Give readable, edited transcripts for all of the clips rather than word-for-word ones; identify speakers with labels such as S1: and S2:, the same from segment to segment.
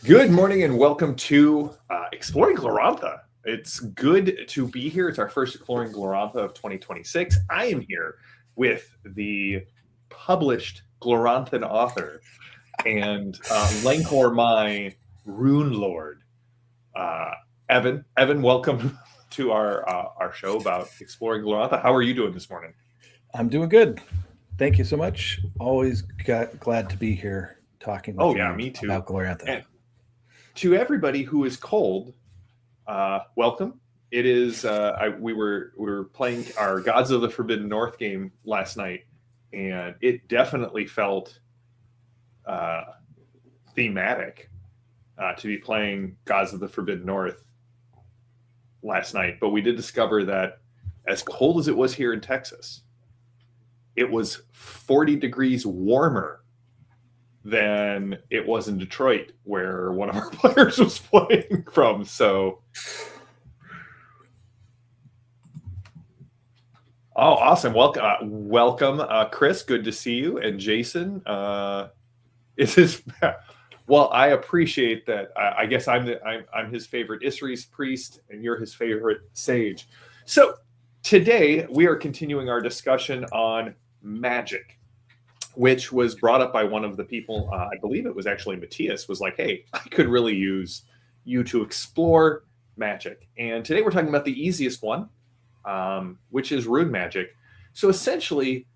S1: Good morning and welcome to Exploring Glorantha. It's good to be here. It's our first Exploring Glorantha of 2026. I am here with the published Gloranthan author and Lancor my Rune Lord, Evan. Evan, welcome to our show about Exploring Glorantha. How are you doing this morning?
S2: I'm doing good. Thank you so much. Always glad to be here talking with you
S1: me too.
S2: about Glorantha.
S1: And to everybody who is cold, welcome. It is we were playing our Gods of the Forbidden North game last night, and it definitely felt thematic to be playing Gods of the Forbidden North last night. But we did discover that as cold as it was here in Texas, it was 40 degrees warmer than it was in Detroit, where one of our players was playing from. So, awesome! Welcome, Chris. Good to see you, and Jason. Is his well? I appreciate that. I guess I'm his favorite Isri's priest, and you're his favorite sage. So today we are continuing our discussion on magic, which was brought up by one of the people, I believe it was actually Matthias, was like, hey, I could really use you to explore magic. And today we're talking about the easiest one, which is Rune Magic. So essentially,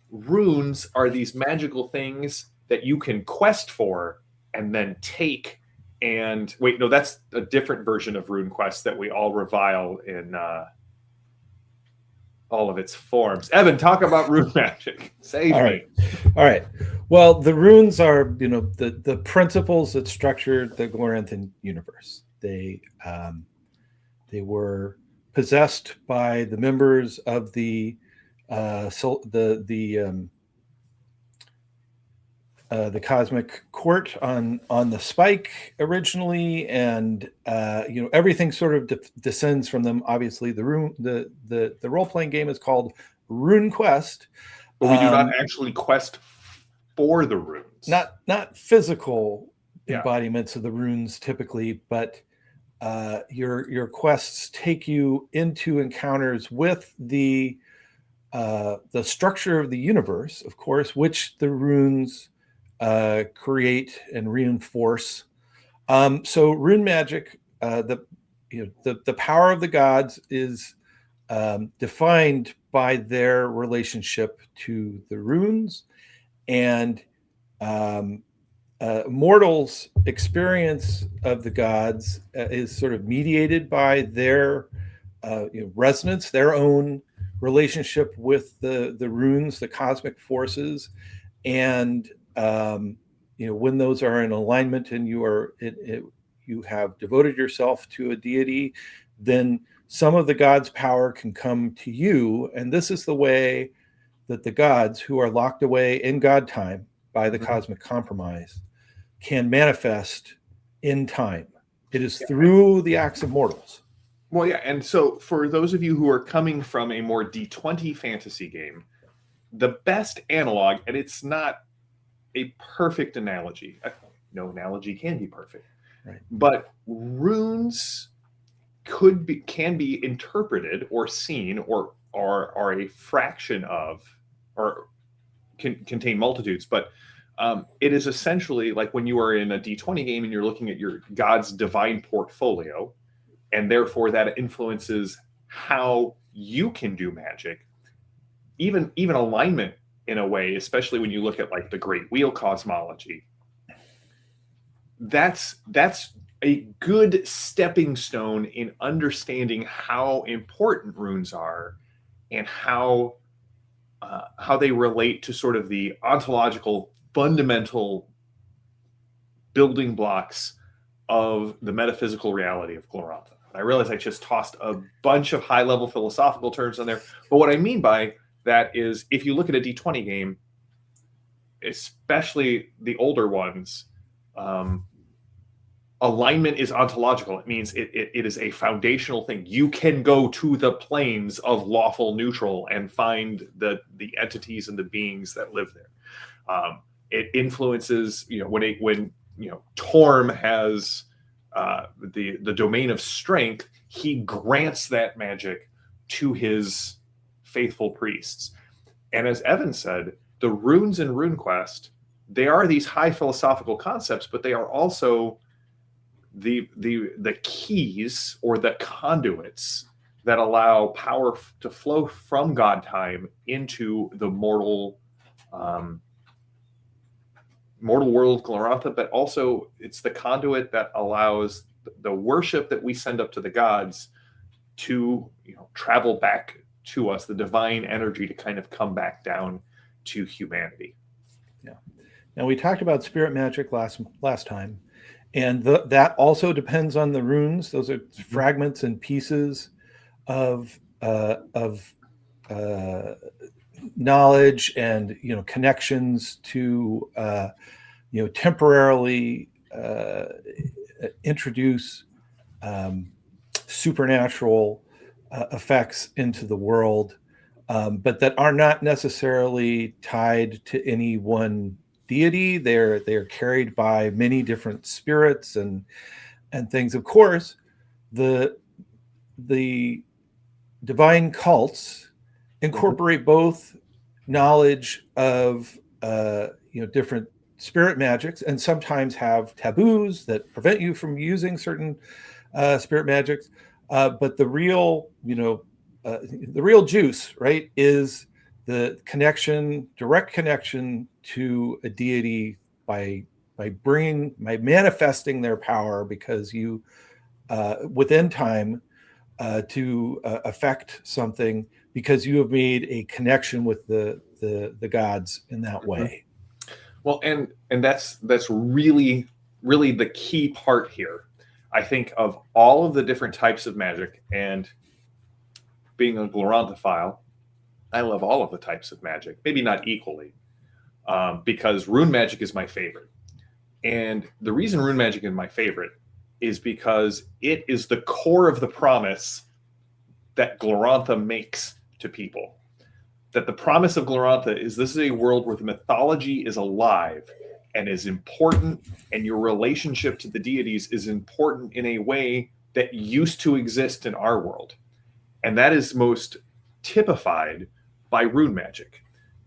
S1: runes are these magical things that you can quest for and then take. And wait, no, that's a different version of Rune Quest that we all revile in all of its forms. Evan, talk about Rune Magic. Save me.
S2: All right. Well, the runes are, the principles that structure the Gloranthan universe. They were possessed by the members of the cosmic court on the spike originally, and everything sort of descends from them. Obviously, the role-playing game is called Rune Quest,
S1: but we do not actually quest for the runes.
S2: Not physical embodiments of the runes typically, but your quests take you into encounters with the structure of the universe, of course, which the runes create and reinforce. So Rune Magic, the power of the gods is defined by their relationship to the runes, and mortals' experience of the gods is sort of mediated by their resonance, their own relationship with the runes, the cosmic forces, and when those are in alignment and you have devoted yourself to a deity, then some of the god's power can come to you. And this is the way that the gods, who are locked away in God time by the cosmic compromise, can manifest in time. It is through the acts of mortals.
S1: Well, yeah. And so for those of you who are coming from a more D20 fantasy game, the best analog, and it's not a perfect analogy. No analogy can be perfect.
S2: Right.
S1: But runes can be interpreted or seen or are a fraction of, or can contain multitudes, but it is essentially like when you are in a D20 game and you're looking at your god's divine portfolio, and therefore that influences how you can do magic. even alignment in a way, especially when you look at like the Great Wheel cosmology. That's a good stepping stone in understanding how important runes are and how they relate to sort of the ontological fundamental building blocks of the metaphysical reality of Glorantha. I realize I just tossed a bunch of high-level philosophical terms on there, but what I mean by that is if you look at a D20 game, especially the older ones, alignment is ontological. It means it is a foundational thing. You can go to the planes of lawful neutral and find the entities and the beings that live there. It influences, when Torm has the domain of strength, he grants that magic to his faithful priests. And as Evan said, the runes in RuneQuest, they are these high philosophical concepts, but they are also the keys or the conduits that allow power to flow from God time into the mortal world of Glorantha, but also it's the conduit that allows the worship that we send up to the gods to travel back to us, the divine energy to kind of come back down to humanity.
S2: Yeah. Now we talked about spirit magic last time, and that also depends on the runes. Those are fragments and pieces of knowledge and connections to temporarily introduce supernatural effects into the world, but that are not necessarily tied to any one deity. They're carried by many different spirits and things. Of course, the divine cults incorporate both knowledge of different spirit magics, and sometimes have taboos that prevent you from using certain spirit magics. But the real juice, right, is the direct connection to a deity by manifesting their power, because you within time to affect something, because you have made a connection with the gods in that way.
S1: Well, and that's really the key part here. I think of all of the different types of magic, and being a Gloranthophile, I love all of the types of magic, maybe not equally, because Rune Magic is my favorite. And the reason Rune Magic is my favorite is because it is the core of the promise that Glorantha makes to people. That the promise of Glorantha is this is a world where the mythology is alive and is important, and your relationship to the deities is important in a way that used to exist in our world. And that is most typified by Rune Magic.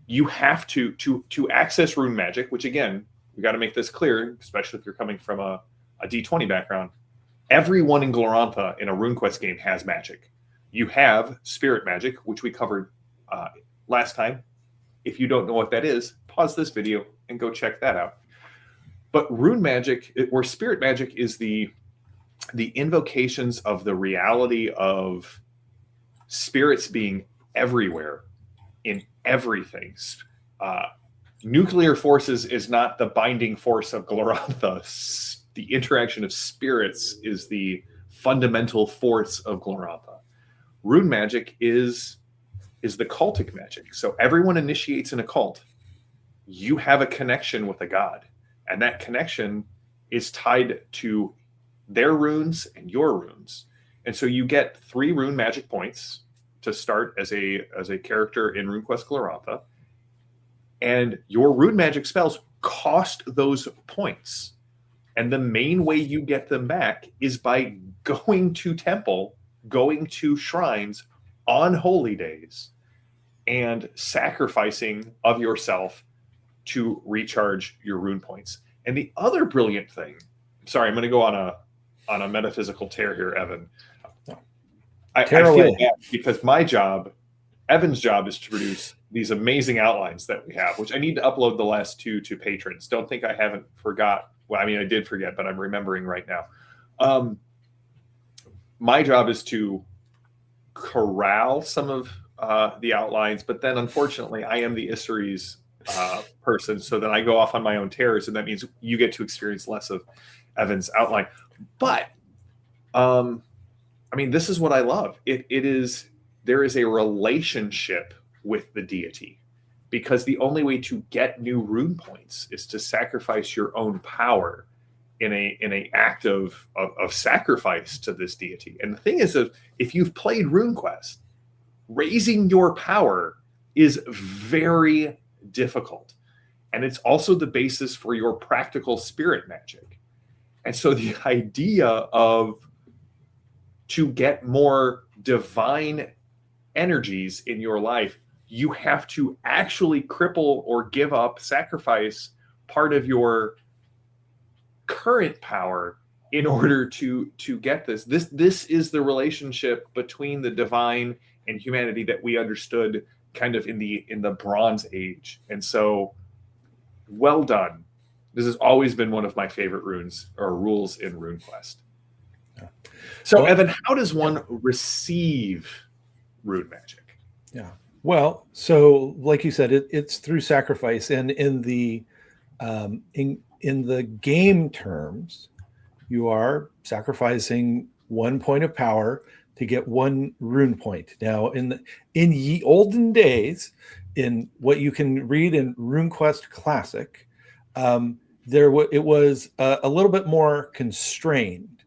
S1: You have to access Rune Magic, which again, we got to make this clear, especially if you're coming from a D20 background. Everyone in Glorantha in a RuneQuest game has magic. You have spirit magic, which we covered last time. If you don't know what that is, pause this video and go check that out. But Rune Magic, or spirit magic, is the invocations of the reality of spirits being everywhere in everything. Nuclear forces is not the binding force of Glorantha. The interaction of spirits is the fundamental force of Glorantha. Rune Magic is the cultic magic. So everyone initiates in a cult. You have a connection with a god, and that connection is tied to their runes and your runes. And so you get 3 Rune Magic points to start as a character in RuneQuest Glorantha, and your Rune Magic spells cost those points. And the main way you get them back is by going to temple, going to shrines on holy days, and sacrificing of yourself to recharge your rune points. And the other brilliant thing, sorry, I'm going to go on a metaphysical tear here, Evan. I feel bad because Evan's job is to produce these amazing outlines that we have, which I need to upload the last two to patrons. Don't think I haven't forgot. Well, I mean, I did forget, but I'm remembering right now. My job is to corral some of the outlines, but then unfortunately, I am the Isseries person, so then I go off on my own tears, and that means you get to experience less of Evan's outline. But I mean, this is what I love. There is a relationship with the deity, because the only way to get new rune points is to sacrifice your own power in a act of sacrifice to this deity. And the thing is, if you've played RuneQuest, raising your power is very difficult, and it's also the basis for your practical spirit magic. And so the idea of to get more divine energies in your life, you have to actually cripple or give up, sacrifice part of your current power in order to get this. This is the relationship between the divine and humanity that we understood kind of in the Bronze Age. And so, well done. This has always been one of my favorite runes or rules in RuneQuest. So, well, Evan, how does one receive Rune Magic?
S2: Yeah. Well, so like you said, it's through sacrifice, and in the game terms, you are sacrificing 1 point of power to get 1 rune point. Now, in ye olden days, in what you can read in RuneQuest Classic, it was a little bit more constrained,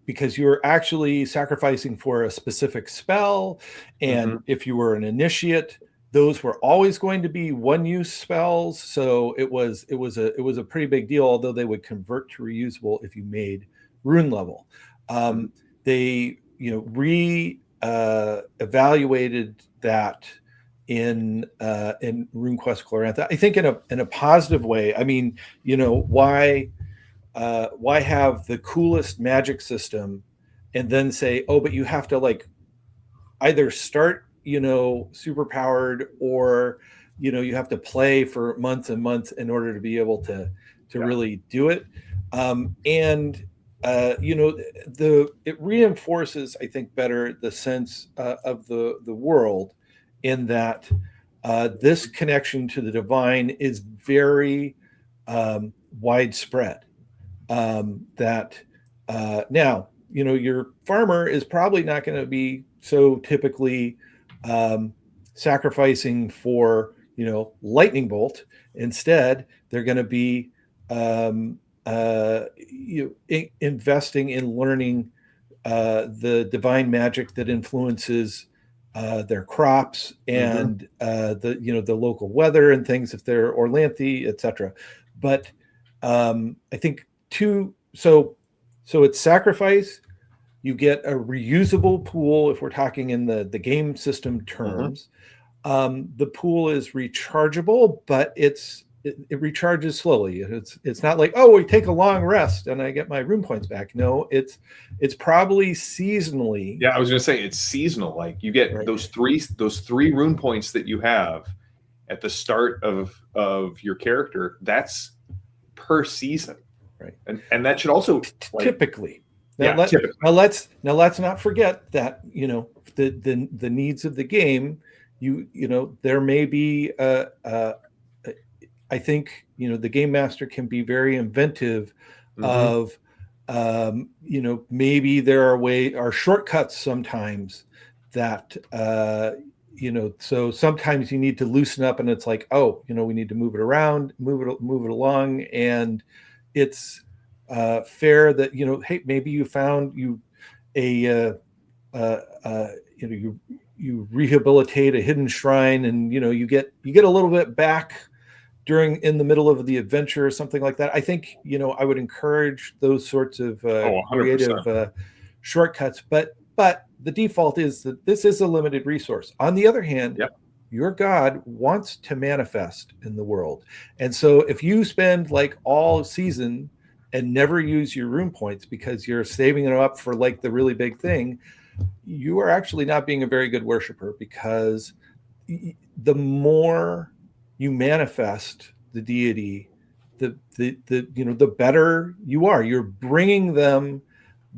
S2: because you were actually sacrificing for a specific spell, and if you were an initiate, those were always going to be 1-use spells. So it was a pretty big deal, although they would convert to reusable if you made rune level. They evaluated that in RuneQuest Glorantha, I think in a positive way. I mean, why have the coolest magic system and then say, oh, but you have to like either start super powered, or you have to play for months and months in order to be able to really do it. It reinforces, I think, better the sense of the world, in that this connection to the divine is very widespread. Now, your farmer is probably not going to be so typically sacrificing for lightning bolt. Instead, they're going to be investing in learning the divine magic that influences their crops and the local weather and things, if they're Orlanthi, etc. But I think so it's sacrifice. You get a reusable pool if we're talking in the game system terms. The pool is rechargeable, but it recharges slowly. It's not like, oh, we take a long rest and I get my rune points back. No, it's probably seasonally.
S1: Yeah, I was going to say it's seasonal. Like you get those three rune points that you have at the start of your character. That's per season,
S2: right?
S1: And that should also
S2: typically. Now let's not forget that the needs of the game. There may be I think the game master can be very inventive of maybe there are shortcuts sometimes that so sometimes you need to loosen up, and it's like, oh, we need to move it around, move it along, and it's fair that hey, maybe you found you rehabilitate a hidden shrine, and you get a little bit back in the middle of the adventure or something like that. I think I would encourage those sorts of creative shortcuts, but the default is that this is a limited resource. On the other hand, your god wants to manifest in the world, and so if you spend like all season and never use your rune points because you're saving them up for like the really big thing, you are actually not being a very good worshiper, because the more you manifest the deity, the better you are. You're bringing them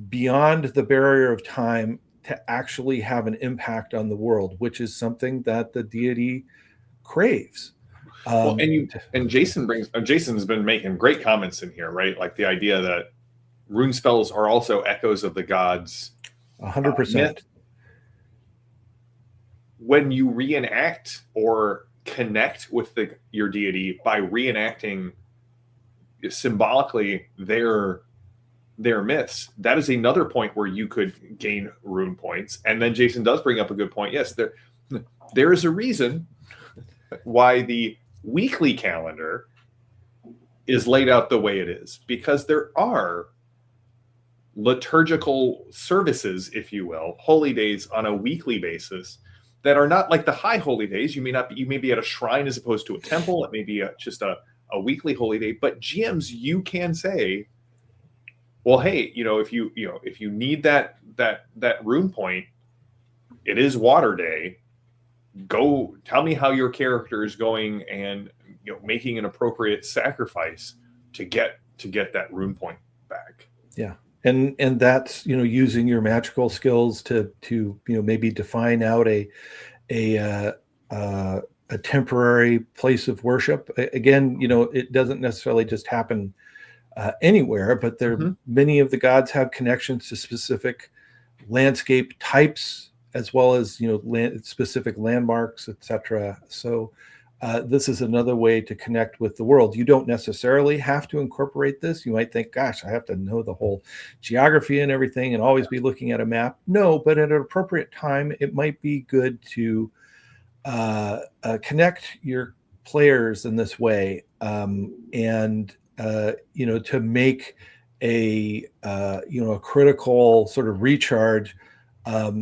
S2: beyond the barrier of time to actually have an impact on the world, which is something that the deity craves.
S1: Well, and Jason's been making great comments in here, right? Like the idea that rune spells are also echoes of the gods.
S2: 100%.
S1: When you reenact or connect with your deity by reenacting symbolically their myths, that is another point where you could gain rune points. And then Jason does bring up a good point. Yes, there is a reason why the weekly calendar is laid out the way it is, because there are liturgical services, if you will, holy days on a weekly basis that are not like the high holy days. You may be at a shrine as opposed to a temple. It may be just a weekly holy day. But GMs, you can say, well, hey, if you need that rune point, it is water day. Go tell me how your character is going and making an appropriate sacrifice to get that rune point back.
S2: Yeah. And that's using your magical skills to maybe define out a temporary place of worship. Again, it doesn't necessarily just happen anywhere, but many of the gods have connections to specific landscape types as well as specific landmarks, etc. So this is another way to connect with the world. You don't necessarily have to incorporate this. You might think, gosh, I have to know the whole geography and everything and always be looking at a map. No, but at an appropriate time, it might be good to connect your players in this way, and to make a critical sort of recharge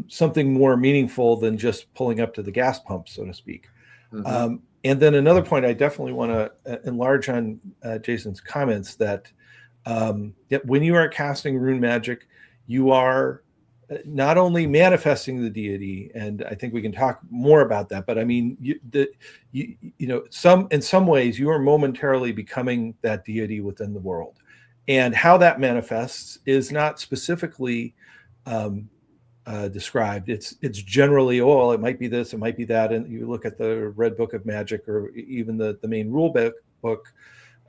S2: something more meaningful than just pulling up to the gas pump, so to speak. Mm-hmm. And then another point I definitely want to enlarge on Jason's comments, that when you are casting rune magic, you are not only manifesting the deity, and I think we can talk more about that, but I mean, in some ways you are momentarily becoming that deity within the world, and how that manifests is not specifically described. It's generally, it might be this, it might be that. And you look at the Red Book of Magic, or even the main rule book,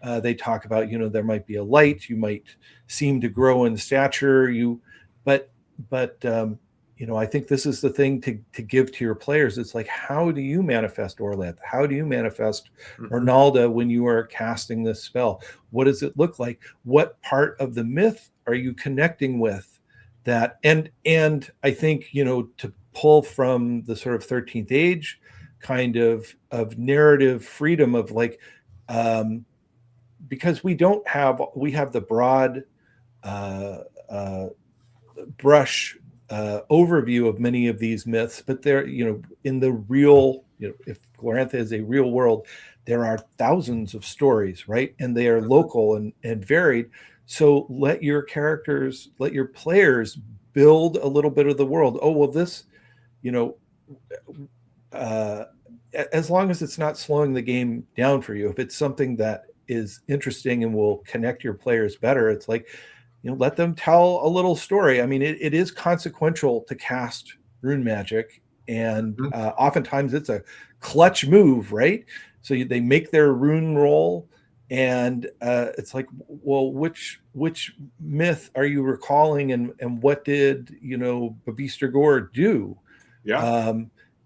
S2: they talk about, there might be a light, you might seem to grow in stature, but I think this is the thing to give to your players. It's like, how do you manifest Orlanth? How do you manifest Arnalda when you are casting this spell? What does it look like? What part of the myth are you connecting with? That and I think to pull from the sort of 13th age kind of narrative freedom of like, because we have the broad brush overview of many of these myths, but they're in the real, if Glorantha is a real world, there are thousands of stories, right? And they are local and varied. So let your players build a little bit of the world. Oh, well, this, as long as it's not slowing the game down for you, if it's something that is interesting and will connect your players better, it's like, let them tell a little story. I mean, it is consequential to cast rune magic, and oftentimes it's a clutch move, right? So they make their rune roll, and it's like, well, which myth are you recalling, and what did Babeester Gore do?
S1: Yeah.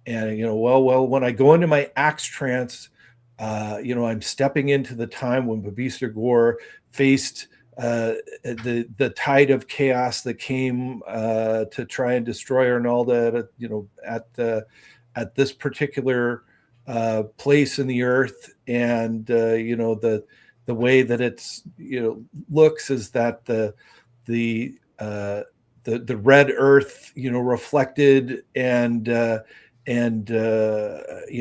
S2: Well, when I go into my axe trance, I'm stepping into the time when Babeester Gore faced the tide of chaos that came to try and destroy Arnalda at this particular place in the earth, and the way that it's looks is that the red earth reflected and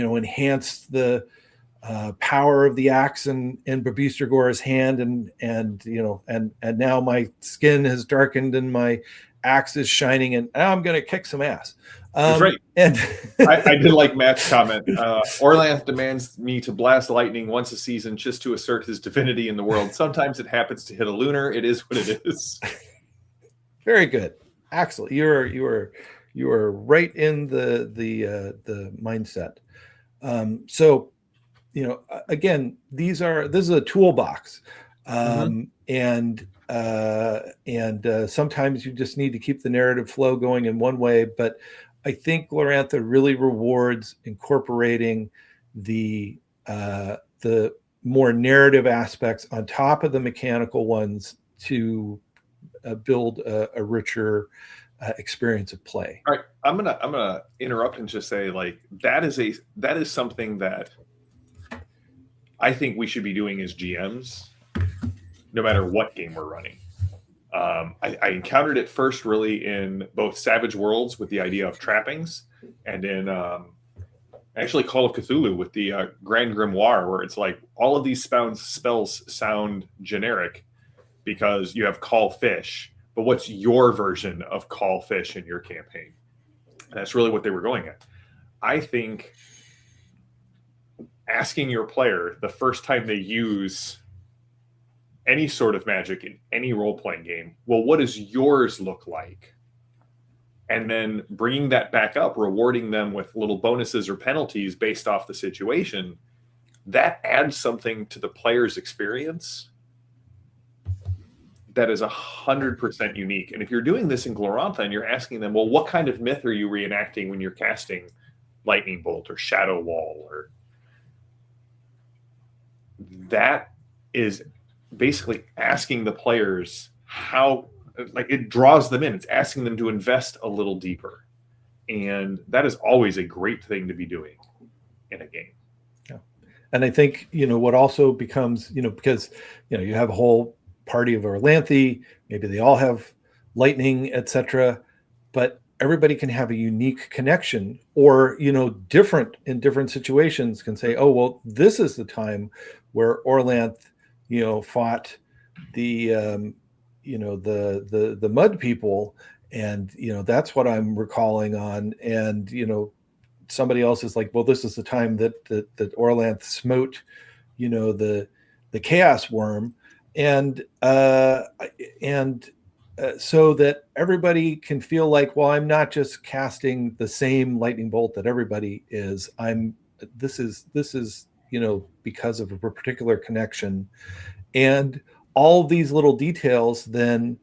S2: enhanced the power of the axe in Babeester Gore's hand, and now my skin has darkened and my axe is shining and I'm going to kick some ass.
S1: That's right.
S2: And
S1: I did like Matt's comment. Orlanth demands me to blast lightning once a season just to assert his divinity in the world. Sometimes it happens to hit a lunar. It is what it is.
S2: Very good, Axel. You are right in the mindset. So, again, this is a toolbox, and sometimes you just need to keep the narrative flow going in one way. But I think Glorantha really rewards incorporating the more narrative aspects on top of the mechanical ones to build a richer experience of play.
S1: All right, I'm gonna interrupt and just say, like, that is something that I think we should be doing as GMs, no matter what game we're running. I encountered it first really in both Savage Worlds with the idea of trappings, and in actually Call of Cthulhu with the Grand Grimoire, where it's like all of these spells sound generic because you have Call Fish, but what's your version of Call Fish in your campaign? And that's really what they were going at. I think asking your player the first time they use any sort of magic in any role-playing game, well, what does yours look like? And then bringing that back up, rewarding them with little bonuses or penalties based off the situation, that adds something to the player's experience that is 100% unique. And if you're doing this in Glorantha and you're asking them, well, what kind of myth are you reenacting when you're casting Lightning Bolt or Shadow Wall? Or that is basically asking the players how, like, it draws them in. It's asking them to invest a little deeper. And that is always a great thing to be doing in a game.
S2: Yeah. And I think, what also becomes, because, you have a whole party of Orlanthi, maybe they all have lightning, etc., but everybody can have a unique connection, or different in different situations can say, oh, well, this is the time where Orlanth fought the the mud people, and that's what I'm recalling on. And somebody else is like, well, this is the time that Orlanth smote the chaos worm, and so that everybody can feel like, well, I'm not just casting the same lightning bolt that everybody is. This is because of a particular connection. And all these little details then,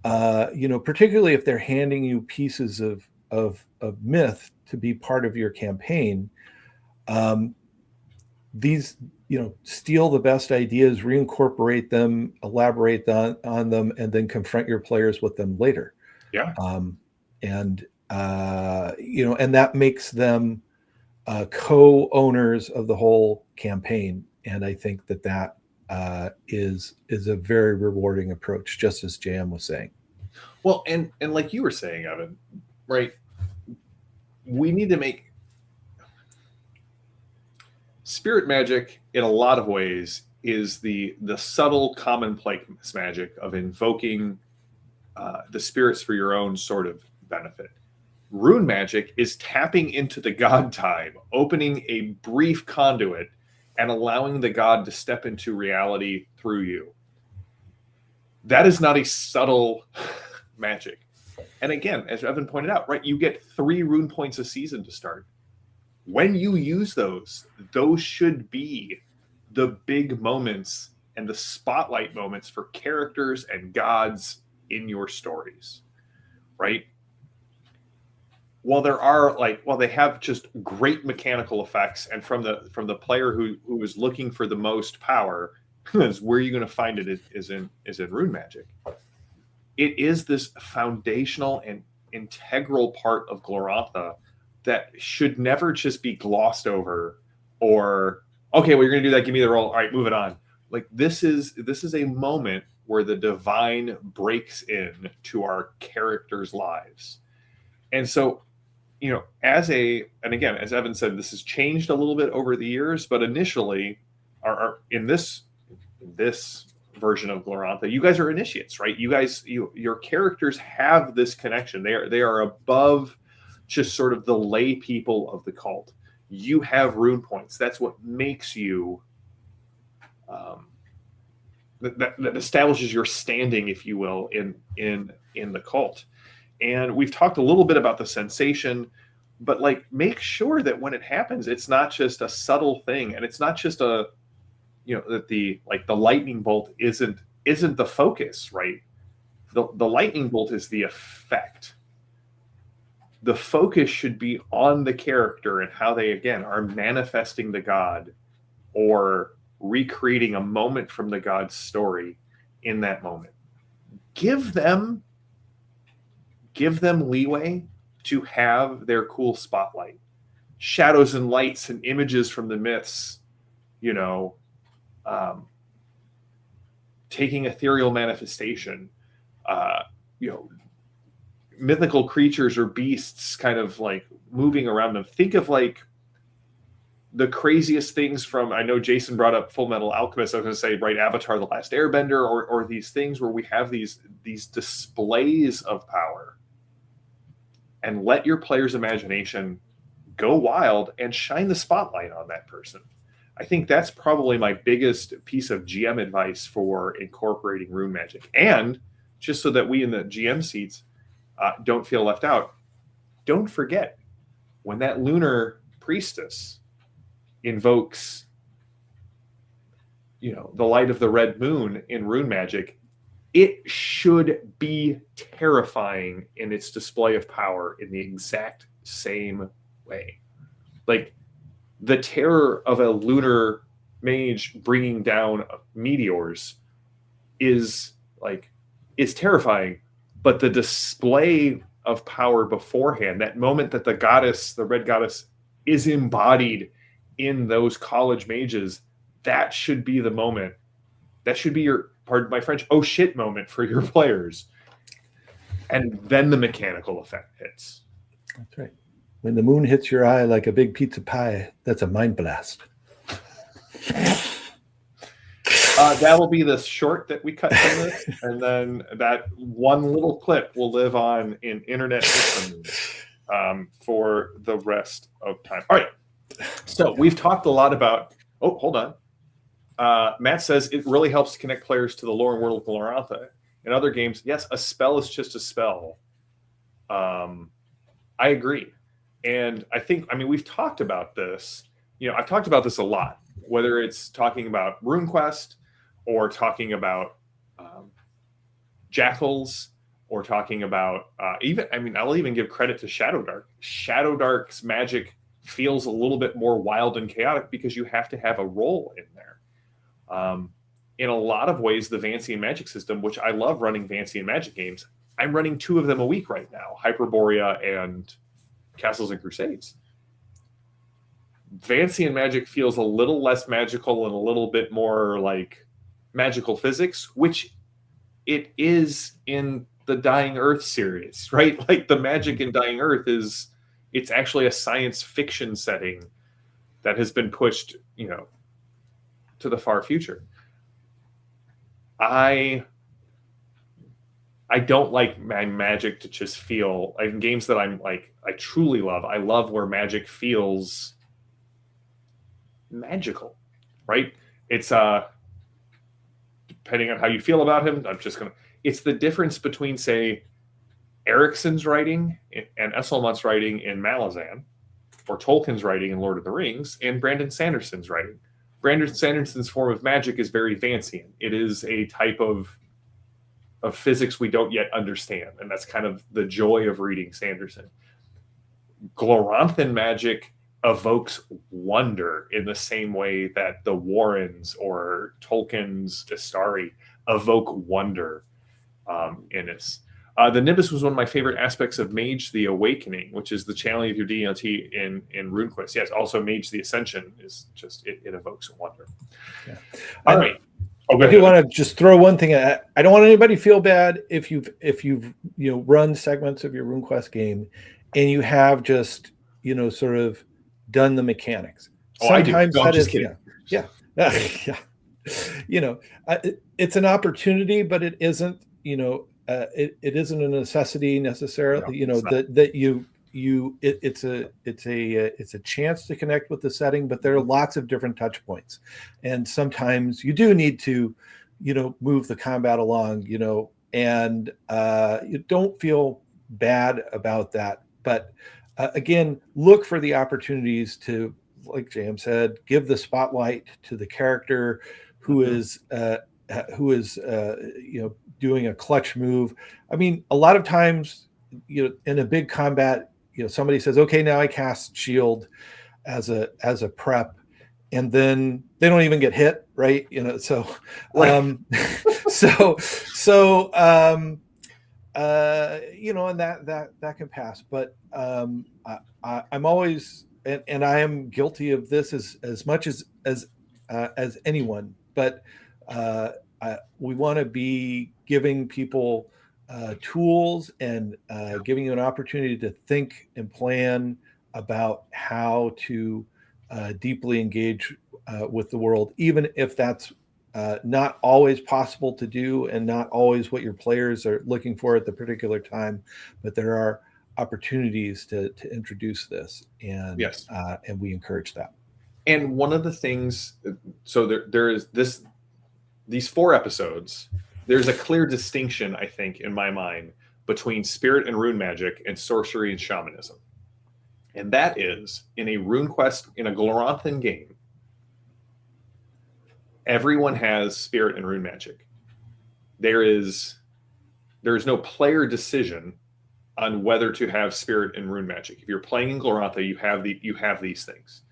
S2: particularly if they're handing you pieces of myth to be part of your campaign, these, steal the best ideas, reincorporate them, elaborate on them, and then confront your players with them later.
S1: Yeah.
S2: And that makes them co-owners of the whole campaign. And I think that is a very rewarding approach, just as JM was saying.
S1: Well, and like you were saying, Evan, right? We need to make spirit magic, in a lot of ways, is the subtle commonplace magic of invoking the spirits for your own sort of benefit. Rune magic is tapping into the god time, opening a brief conduit, and allowing the god to step into reality through you. That is not a subtle magic. And again, as Evan pointed out, right, you get 3 rune points a season to start. When you use those should be the big moments and the spotlight moments for characters and gods in your stories, right? While they have just great mechanical effects, and from the player who is looking for the most power, is where you're going to find it is in Rune Magic. It is this foundational and integral part of Glorantha that should never just be glossed over, or, okay, well, you're going to do that, give me the roll, all right, move it on. Like, this is a moment where the divine breaks in to our characters' lives. And so, as Evan said, this has changed a little bit over the years, but initially, in this version of Glorantha. You guys are initiates, right? Your characters have this connection. They are above just sort of the lay people of the cult. You have rune points. That's what makes you that establishes your standing, if you will, in the cult. And we've talked a little bit about the sensation, but like make sure that when it happens, it's not just a subtle thing, and it's not just a, you know, that the lightning bolt isn't the focus, right? The lightning bolt is the effect. The focus should be on the character and how they, again, are manifesting the god or recreating a moment from the god's story in that moment. Give them leeway to have their cool spotlight. Shadows and lights and images from the myths, you know, taking ethereal manifestation, you know, mythical creatures or beasts kind of like moving around them. Think of like the craziest things from, I know Jason brought up Full Metal Alchemist. I was going to say, right, Avatar: The Last Airbender, or these things where we have these displays of power, and let your player's imagination go wild and shine the spotlight on that person. I think that's probably my biggest piece of GM advice for incorporating Rune Magic. And just so that we in the GM seats don't feel left out, don't forget, when that lunar priestess invokes, you know, the light of the red moon in Rune Magic, it should be terrifying in its display of power in the exact same way. Like, the terror of a lunar mage bringing down meteors is terrifying, but the display of power beforehand, that moment that the red goddess, is embodied in those college mages, that should be the moment. That should be your, pardon my French, oh shit moment for your players. And then the mechanical effect hits.
S2: That's right. When the moon hits your eye like a big pizza pie, that's a mind blast.
S1: That will be the short that we cut from this, and then that one little clip will live on in internet history for the rest of time. All right. So we've talked a lot about. Oh, hold on. Matt says it really helps to connect players to the lore and world of Glorantha. In other games, yes, a spell is just a spell. I agree. And I think, I mean, we've talked about this. You know, I've talked about this a lot, whether it's talking about RuneQuest or talking about Jackals or talking about even, I mean, I'll even give credit to Shadowdark. Shadowdark's magic feels a little bit more wild and chaotic because you have to have a role in there. In a lot of ways, the Vancian magic system, which I love running Vancian magic games, I'm running 2 of them a week right now, Hyperborea and Castles and Crusades. Vancian magic feels a little less magical and a little bit more like magical physics, which it is in the Dying Earth series, right? Like the magic in Dying Earth it's actually a science fiction setting that has been pushed, you know, to the far future. I don't like my magic to just feel like in games that I'm like, I truly love. I love where magic feels magical, right? It's depending on how you feel about him, it's the difference between, say, Ericsson's writing and Esselmont's writing in Malazan, or Tolkien's writing in Lord of the Rings, and Brandon Sanderson's writing. Brandon Sanderson's form of magic is very Vancian. It is a type of physics we don't yet understand, and that's kind of the joy of reading Sanderson. Gloranthan magic evokes wonder in the same way that the Warrens or Tolkien's Istari evoke wonder in us. The Nimbus was one of my favorite aspects of Mage the Awakening, which is the channeling of your DLT in RuneQuest. Yes, also Mage the Ascension is just, it evokes wonder.
S2: Yeah.
S1: All right.
S2: I do want to just throw one thing. I don't want anybody to feel bad if you've run segments of your RuneQuest game and you have just sort of done the mechanics.
S1: Sometimes
S2: that is
S1: kidding.
S2: Yeah. you know, it's an opportunity, but it isn't, it isn't a necessity
S1: No,
S2: necessarily,
S1: it's not.
S2: that it's a chance to connect with the setting, but there are lots of different touch points. And sometimes you do need to, move the combat along, and you don't feel bad about that. But again, look for the opportunities to, like James said, give the spotlight to the character who
S1: Mhm.
S2: is doing a clutch move. I mean, a lot of times, in a big combat, somebody says, "Okay, now I cast shield as a prep," and then they don't even get hit, right? So
S1: Right.
S2: so so and that can pass. But I'm always, and I am guilty of this as much as anyone. But uh, we want to be giving people tools and giving you an opportunity to think and plan about how to deeply engage with the world, even if that's not always possible to do and not always what your players are looking for at the particular time. But there are opportunities to introduce this,
S1: Yes.
S2: and we encourage that.
S1: And one of the things, so there is these 4 episodes. There's a clear distinction, I think, in my mind, between spirit and rune magic and sorcery and shamanism. And that is in a rune quest in a Gloranthan game, everyone has spirit and rune magic. There is no player decision on whether to have spirit and rune magic. If you're playing in Glorantha, you have these things.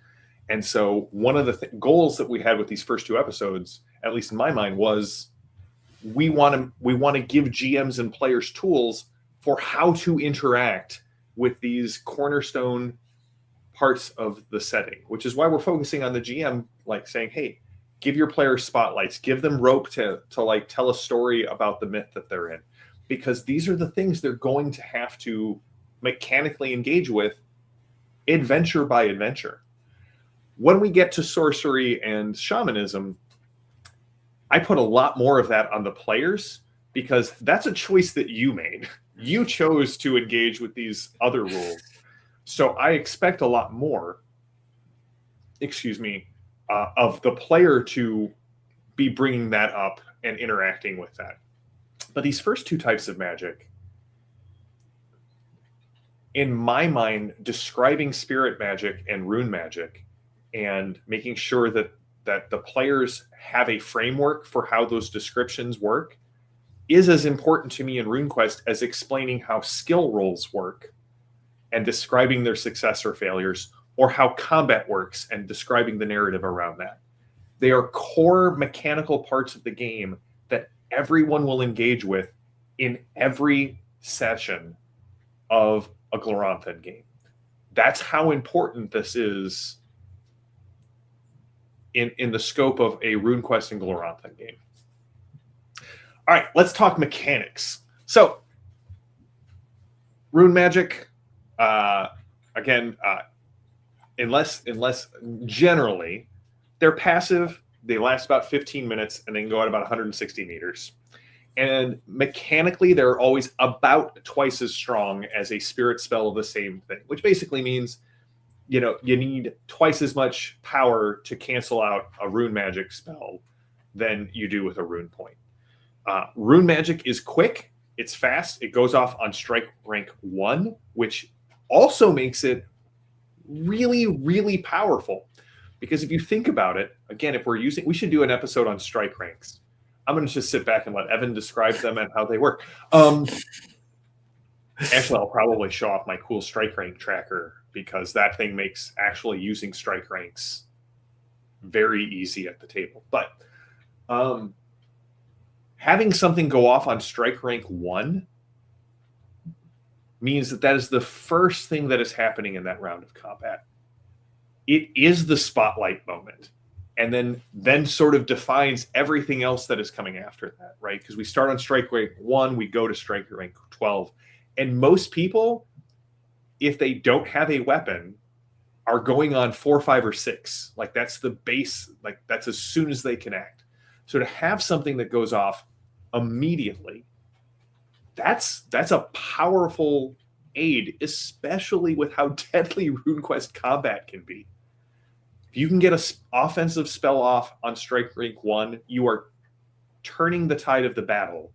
S1: And so one of the goals that we had with these first 2 episodes, at least in my mind, was we want to give GMs and players tools for how to interact with these cornerstone parts of the setting, which is why we're focusing on the GM, like saying, hey, give your players spotlights, give them rope to like tell a story about the myth that they're in, because these are the things they're going to have to mechanically engage with adventure by adventure. When we get to sorcery and shamanism, I put a lot more of that on the players because that's a choice that you made. You chose to engage with these other rules. So I expect a lot more, of the player to be bringing that up and interacting with that. But these first 2 types of magic, in my mind, describing spirit magic and rune magic and making sure that the players have a framework for how those descriptions work is as important to me in RuneQuest as explaining how skill rolls work and describing their success or failures, or how combat works and describing the narrative around that. They are core mechanical parts of the game that everyone will engage with in every session of a Gloranthan game. That's how important this is in the scope of a RuneQuest and Gloranthan game. All right, let's talk mechanics. So, Rune Magic, again, unless generally they're passive, they last about 15 minutes and then go at about 160 meters. And mechanically, they're always about twice as strong as a spirit spell of the same thing, which basically means you need twice as much power to cancel out a rune magic spell than you do with a rune point. Rune magic is quick, it's fast, it goes off on strike rank 1, which also makes it really, really powerful. Because if you think about it, again, we should do an episode on strike ranks. I'm going to just sit back and let Evan describe them and how they work. Actually, I'll probably show off my cool strike rank tracker because that thing makes actually using strike ranks very easy at the table. But having something go off on strike rank 1 means that is the first thing that is happening in that round of combat. It is the spotlight moment, and then sort of defines everything else that is coming after that, right? Because we start on strike rank 1, we go to strike rank 12. And most people, if they don't have a weapon, are going on 4, 5, or 6. Like that's the base. Like that's as soon as they can act. So to have something that goes off immediately, that's a powerful aid, especially with how deadly RuneQuest combat can be. If you can get an offensive spell off on strike rank 1, you are turning the tide of the battle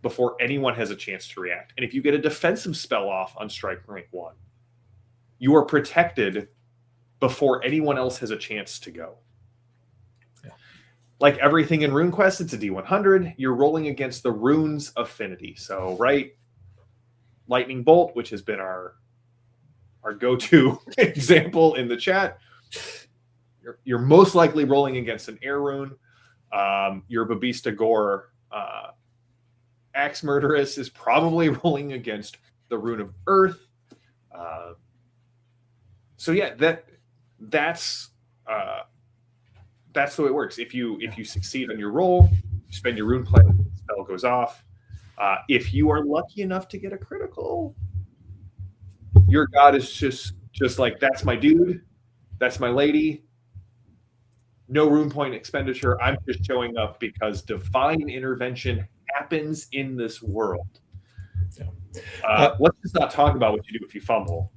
S1: before anyone has a chance to react. And if you get a defensive spell off on strike rank 1, you are protected before anyone else has a chance to go.
S2: Yeah.
S1: Like everything in RuneQuest, it's a D100. You're rolling against the rune's affinity. So, right, Lightning Bolt, which has been our go-to example in the chat, you're most likely rolling against an air rune. Your Babista Gore Axe Murderess is probably rolling against the rune of Earth. So yeah, that's the way it works. If you succeed on your roll, you spend your rune play, spell goes off. If you are lucky enough to get a critical, your god is just like, that's my dude, that's my lady. No rune point expenditure. I'm just showing up because divine intervention happens in this world. Let's just not talk about what you do if you fumble.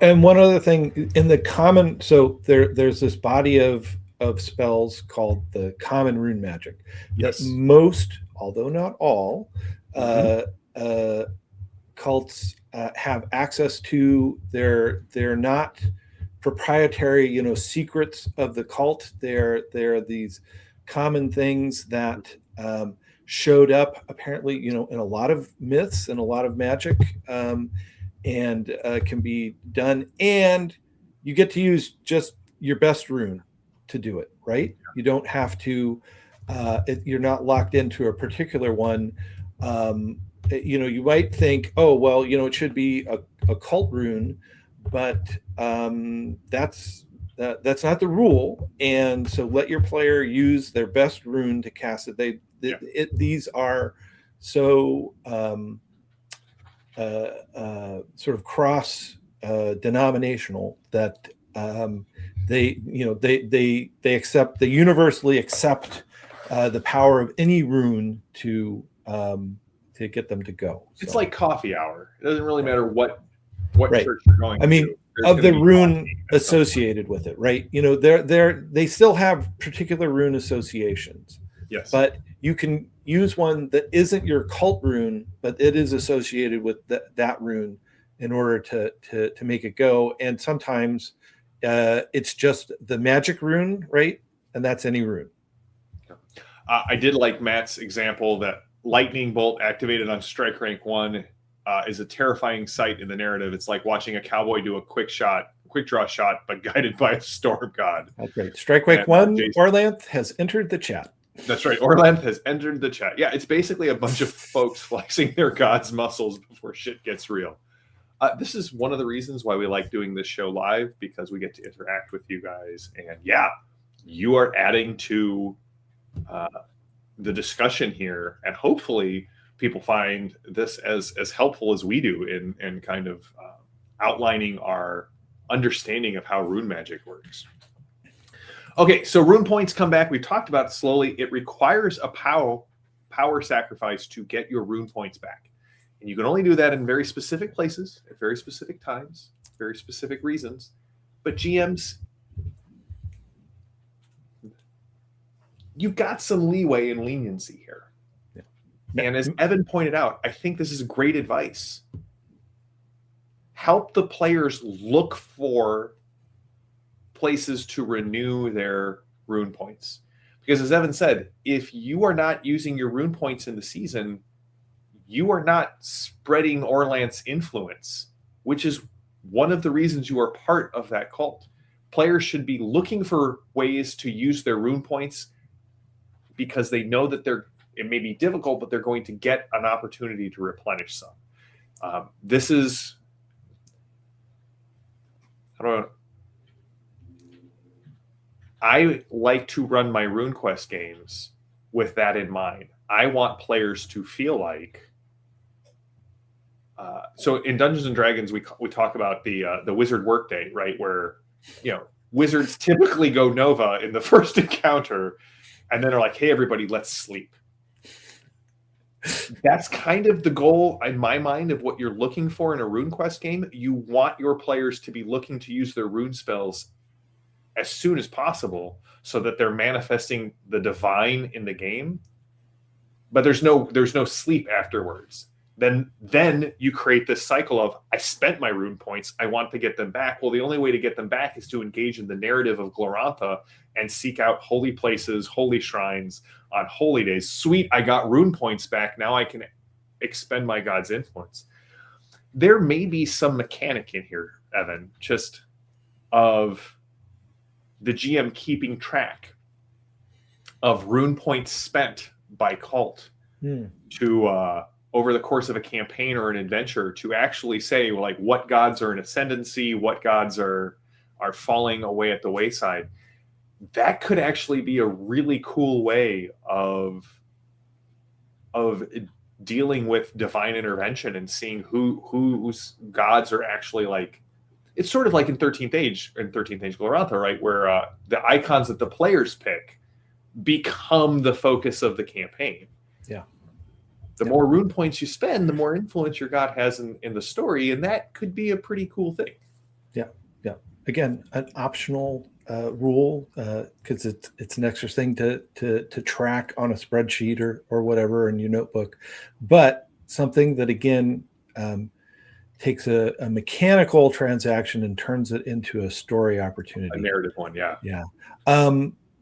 S2: And one other thing in the common, so there's this body of spells called the common rune magic.
S1: Yes.
S2: That most, although not all, cults have access to. They're not proprietary, secrets of the cult. They're these common things that showed up apparently, in a lot of myths and a lot of magic, and can be done. And you get to use just your best rune to do it, right? You don't have to. You're not locked into a particular one. You might think, oh well, it should be a cult rune, but that's not the rule. And so let your player use their best rune to cast it. These are so sort of cross denominational that they accept, they universally accept the power of any rune to get them to go.
S1: It's like coffee hour. It doesn't really matter what
S2: right.
S1: church you're going
S2: I mean,
S1: to.
S2: Of the rune associated with it, right? They still have particular rune associations.
S1: Yes.
S2: But you can use one that isn't your cult rune, but it is associated with that rune in order to make it go. And sometimes it's just the magic rune, right? And that's any rune.
S1: I did like Matt's example that Lightning Bolt activated on strike rank 1 is a terrifying sight in the narrative. It's like watching a cowboy do a quick draw shot, but guided by a storm god.
S2: That's right. Strike rank 1, Orlanth has entered the chat.
S1: That's right. Orlanth has entered the chat. Yeah, it's basically a bunch of folks flexing their god's muscles before shit gets real. This is one of the reasons why we like doing this show live, because we get to interact with you guys. And yeah, you are adding to the discussion here. And hopefully people find this as helpful as we do in kind of outlining our understanding of how rune magic works. Okay, so rune points come back. We talked about it slowly. It requires a power sacrifice to get your rune points back. And you can only do that in very specific places, at very specific times, very specific reasons. But GMs, you've got some leeway and leniency here. Yeah. And as Evan pointed out, I think this is great advice. Help the players look for places to renew their rune points. Because as Evan said, if you are not using your rune points in the season, you are not spreading Orlanth's influence, which is one of the reasons you are part of that cult. Players should be looking for ways to use their rune points because they know that it may be difficult, but they're going to get an opportunity to replenish some. This is, I like to run my RuneQuest games with that in mind. I want players to feel like, so in Dungeons and Dragons, we talk about the wizard workday, right? Where, Wizards typically go Nova in the first encounter, and then are like, hey, everybody, let's sleep. That's kind of the goal, in my mind, of what you're looking for in a RuneQuest game. You want your players to be looking to use their rune spells as soon as possible so that they're manifesting the divine in the game. But there's no sleep afterwards. Then you create this cycle of, I spent my rune points, I want to get them back. Well, the only way to get them back is to engage in the narrative of Glorantha and seek out holy places, holy shrines on holy days. Sweet, I got rune points back. Now I can expend my god's influence. There may be some mechanic in here, Evan, just of the GM keeping track of rune points spent by cult to over the course of a campaign or an adventure, to actually say, well, like, what gods are in ascendancy, what gods are falling away at the wayside. That could actually be a really cool way of dealing with divine intervention and seeing whose gods are actually, like, it's sort of like in 13th Age Glorantha, right, where the icons that the players pick become the focus of the campaign.
S2: Yeah.
S1: The more rune points you spend, the more influence your god has in the story, and that could be a pretty cool thing.
S2: Yeah. Again, an optional rule, because it's an extra thing to track on a spreadsheet or whatever in your notebook, but something that, again, takes a mechanical transaction and turns it into a story opportunity,
S1: A narrative one, yeah.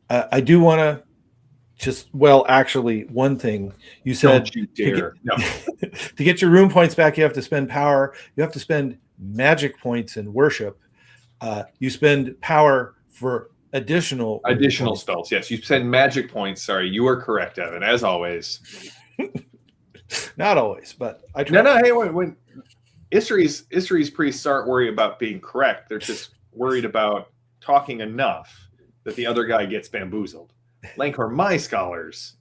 S2: I do want to actually, one thing you said,
S1: Don't you dare.
S2: to get your rune points back, you have to spend power. You have to spend magic points in worship. You spend power for additional
S1: spells. Yes, you spend magic points. Sorry, you are correct, Evan, as always.
S2: Not always, but I try.
S1: No. Hey, when Isri's priests aren't worried about being correct, they're just worried about talking enough that the other guy gets bamboozled. Lankor, my scholars,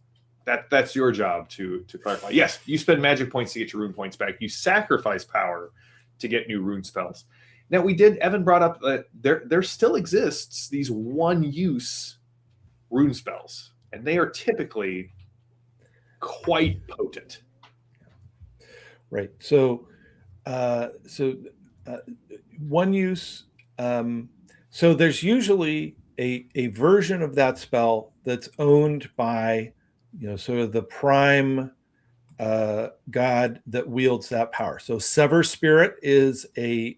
S1: that's your job to clarify. Yes, you spend magic points to get your rune points back. You sacrifice power to get new rune spells. Now, Evan brought up that there still exists these one-use rune spells, and they are typically quite potent.
S2: Right. So one use. So there's usually a version of that spell that's owned by, sort of the prime god that wields that power. So Sever Spirit is a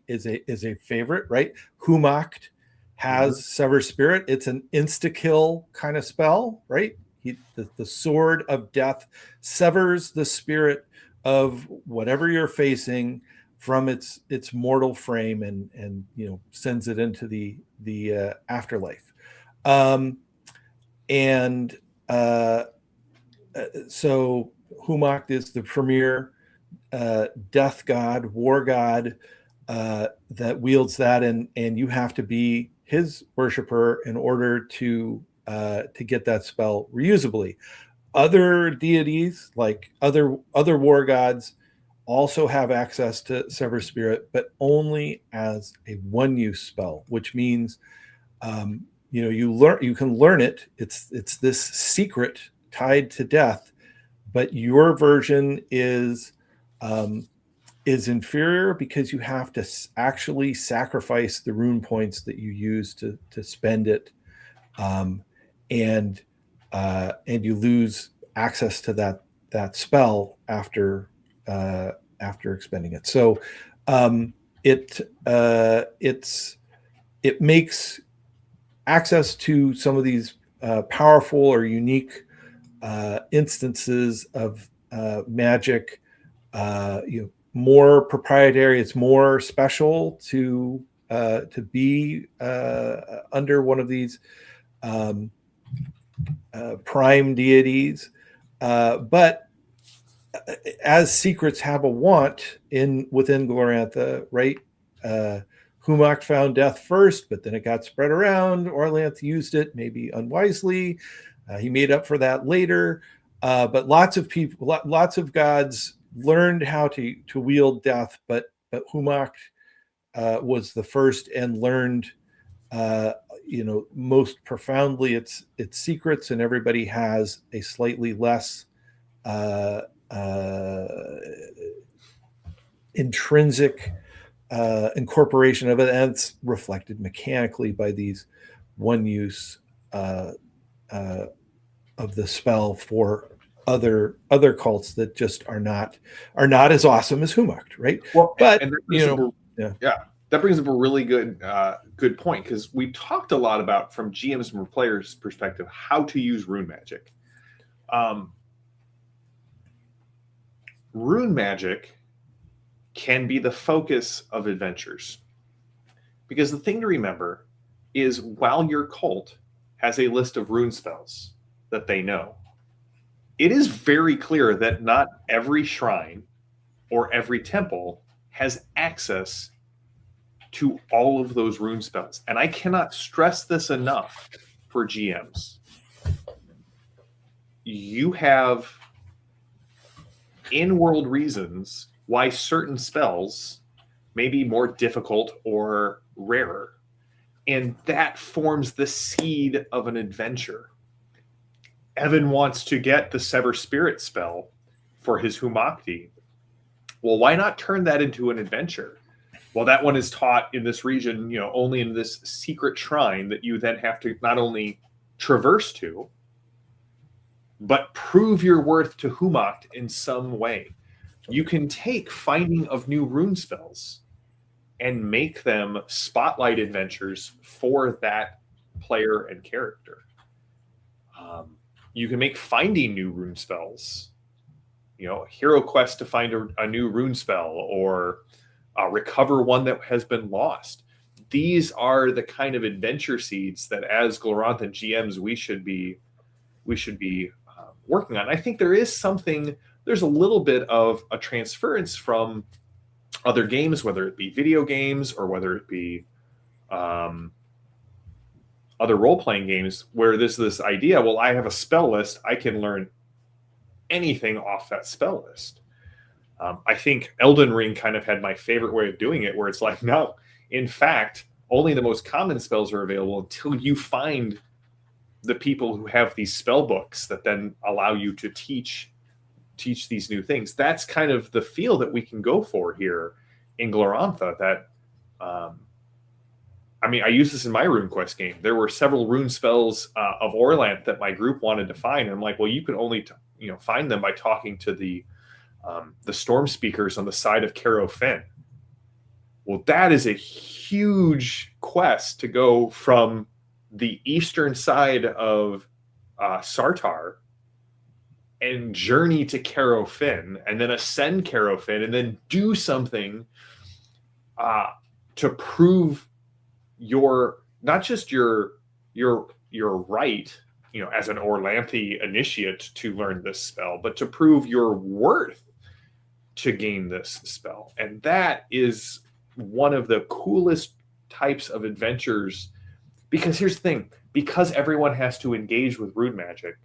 S2: favorite, right? Humacht has Sever Spirit. It's an insta-kill kind of spell, right? The sword of death severs the spirit of whatever you're facing from its mortal frame and sends it into the afterlife. So Humacht is the premier death god, war god that wields that, and you have to be his worshiper in order to get that spell reusably. Other deities, like other war gods, also have access to Sever Spirit, but only as a one-use spell, which means you can learn it. It's this secret tied to death, but your version is inferior because you have to actually sacrifice the rune points that you use to spend it, and you lose access to that spell after expending it. So it makes access to some of these powerful or unique instances of magic more proprietary. It's more special to be under one of these prime deities, but as secrets have a want within Glorantha, right? Humacht found death first, but then it got spread around. Orlanth used it, maybe unwisely. He made up for that later. But lots of people, lots of gods learned how to wield death, but Humacht was the first and learned most profoundly its secrets, and everybody has a slightly less uh, uh, intrinsic incorporation of it, and it's reflected mechanically by these one use uh, uh, of the spell for other cults that just are not as awesome as Humacht, right?
S1: Well,
S2: But
S1: and
S2: yeah,
S1: that brings up a really good point, because we talked a lot about, from GMs and players' perspective, how to use Rune Magic. Rune Magic can be the focus of adventures, because the thing to remember is, while your cult has a list of rune spells that they know, it is very clear that not every shrine or every temple has access to all of those rune spells. And I cannot stress this enough for GMs. You have in-world reasons why certain spells may be more difficult or rarer. And that forms the seed of an adventure. Evan wants to get the Sever Spirit spell for his Humakti. Well, why not turn that into an adventure? Well, that one is taught in this region, only in this secret shrine that you then have to not only traverse to, but prove your worth to Humacht in some way. You can take finding of new rune spells and make them spotlight adventures for that player and character. You can make finding new rune spells, hero quest to find a new rune spell, or recover one that has been lost. These are the kind of adventure seeds that, as Glorantha GMs, we should be working on. I think there's a little bit of a transference from other games, whether it be video games or whether it be other role-playing games, where there's this idea, well, I have a spell list, I can learn anything off that spell list. I think Elden Ring kind of had my favorite way of doing it, where it's like, no, in fact, only the most common spells are available until you find the people who have these spell books that then allow you to teach these new things. That's kind of the feel that we can go for here in Glorantha. That I use this in my RuneQuest game. There were several rune spells of Orlanth that my group wanted to find, and I'm like, well, you can only find them by talking to the storm speakers on the side of Caro Finn. Well, that is a huge quest to go from the eastern side of Sartar and journey to Caro Finn, and then ascend Caro Finn, and then do something to prove not just your right, as an Orlanthi initiate to learn this spell, but to prove your worth to gain this spell. And that is one of the coolest types of adventures, because here's the thing, because everyone has to engage with Rune Magic,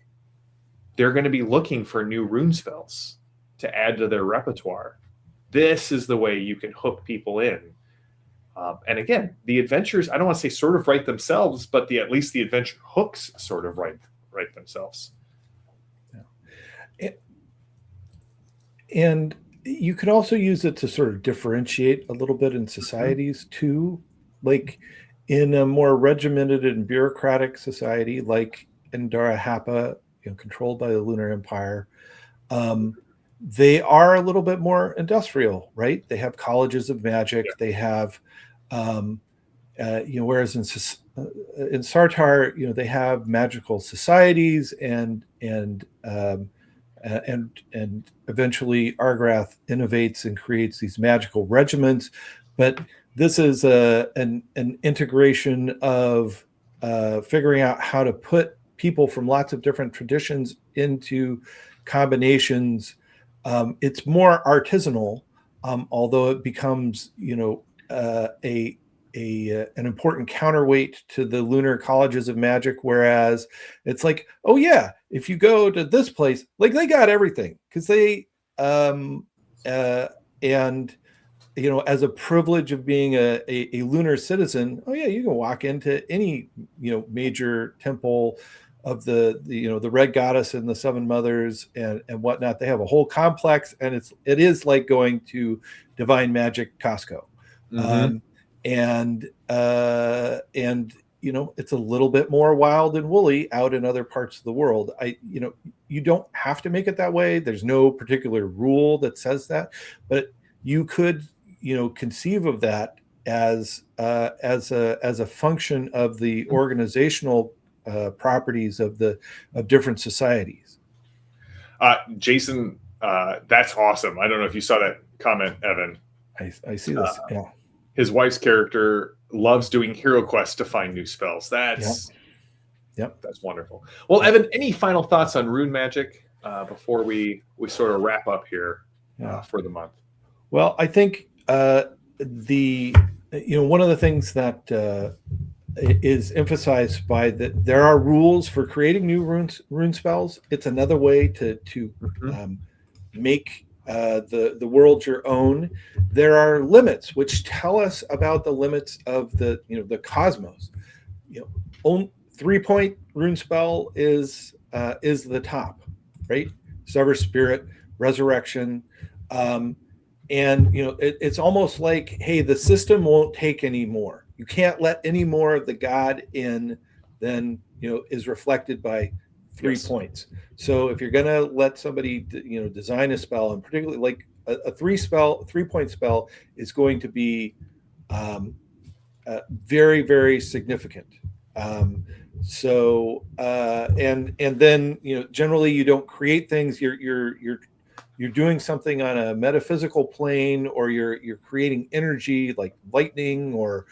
S1: they're going to be looking for new rune spells to add to their repertoire. This is the way you can hook people in. And again, the adventures, I don't want to say sort of write themselves, but at least the adventure hooks sort of write themselves.
S2: Yeah. And you could also use it to sort of differentiate a little bit in societies too. Like in a more regimented and bureaucratic society like Endara Hapa, controlled by the Lunar Empire, they are a little bit more industrial, right? They have colleges of magic. Yeah. They have, whereas in Sartar, they have magical societies, and eventually Argrath innovates and creates these magical regiments. But this is an integration of figuring out how to put people from lots of different traditions into combinations. It's more artisanal, although it becomes, an important counterweight to the lunar colleges of magic. Whereas it's like, oh yeah, if you go to this place, like they got everything, because they and as a privilege of being a lunar citizen, oh yeah, you can walk into any, major temple of the red goddess and the seven mothers and whatnot. They have a whole complex, and it is like going to Divine Magic Costco.
S1: Mm-hmm.
S2: And it's a little bit more wild and woolly out in other parts of the world. You don't have to make it that way. There's no particular rule that says that, but you could, conceive of that as a function of the organizational properties of different societies.
S1: Jason, that's awesome. I don't know if you saw that comment, Evan.
S2: I see this. Yeah.
S1: His wife's character loves doing hero quests to find new spells. That's wonderful. Well, Evan, any final thoughts on Rune Magic before we sort of wrap up here for the month?
S2: Well, I think one of the things that is emphasized by that there are rules for creating new rune spells. It's another way to make the world your own. There are limits which tell us about the limits of the cosmos. 3-point rune spell is the top, right? Sever Spirit, Resurrection, and it's almost like, hey, the system won't take any more. You can't let any more of the god in than is reflected by 3 points. So if you're going to let somebody design a spell, and particularly like a 3-point spell is going to be very, very significant. And then generally you don't create things. You're doing something on a metaphysical plane, or you're creating energy like lightning, or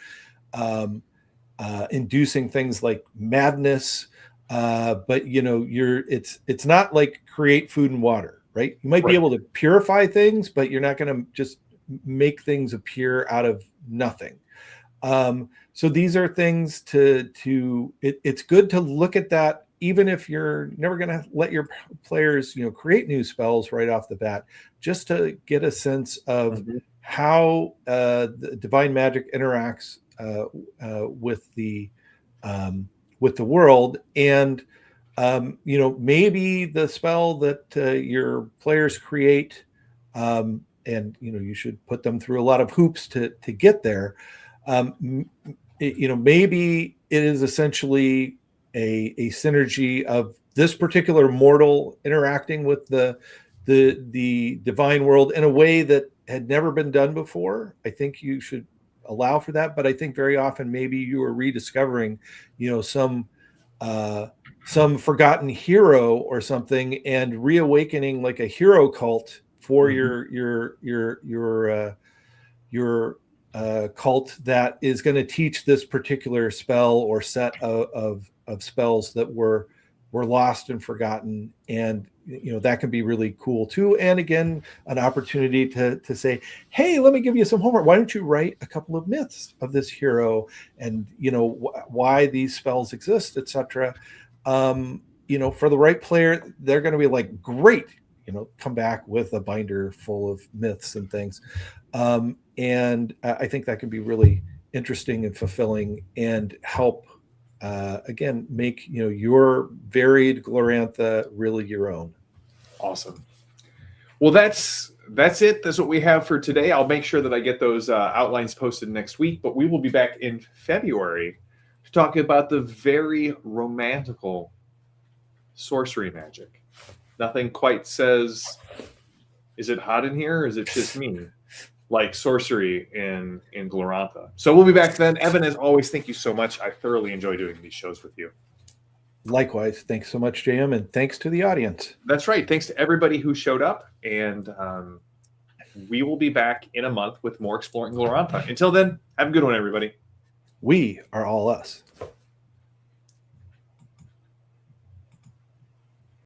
S2: inducing things like madness. But it's not like create food and water, right? You might be able to purify things, but you're not going to just make things appear out of nothing. So these are things it's good to look at that, even if you're never going to let your players, create new spells right off the bat, just to get a sense of how the Divine Magic interacts with the world. And maybe the spell that your players create, and you should put them through a lot of hoops to get there. Maybe it is essentially a synergy of this particular mortal interacting with the divine world in a way that had never been done before. I think you should allow for that, but I think very often maybe you are rediscovering, some forgotten hero or something, and reawakening like a hero cult for your cult that is going to teach this particular spell or set of spells that were lost and forgotten. And that can be really cool too. And again, an opportunity to say, hey, let me give you some homework. Why don't you write a couple of myths of this hero, and why these spells exist, etc. For the right player, they're going to be like, great, come back with a binder full of myths and things. And I think that can be really interesting and fulfilling, and help again make your varied Glorantha really your own.
S1: Awesome. Well, that's it. That's what we have for today. I'll make sure that I get those outlines posted next week, but we will be back in February to talk about the very romantical sorcery magic. Nothing quite says, is it hot in here, or is it just me? Like sorcery in Glorantha. So we'll be back then. Evan, as always, thank you so much. I thoroughly enjoy doing these shows with you.
S2: Likewise. Thanks so much, JM, and thanks to the audience.
S1: That's right. Thanks to everybody who showed up, and we will be back in a month with more Exploring Glorantha. Until then, have a good one, everybody.
S2: We are all us.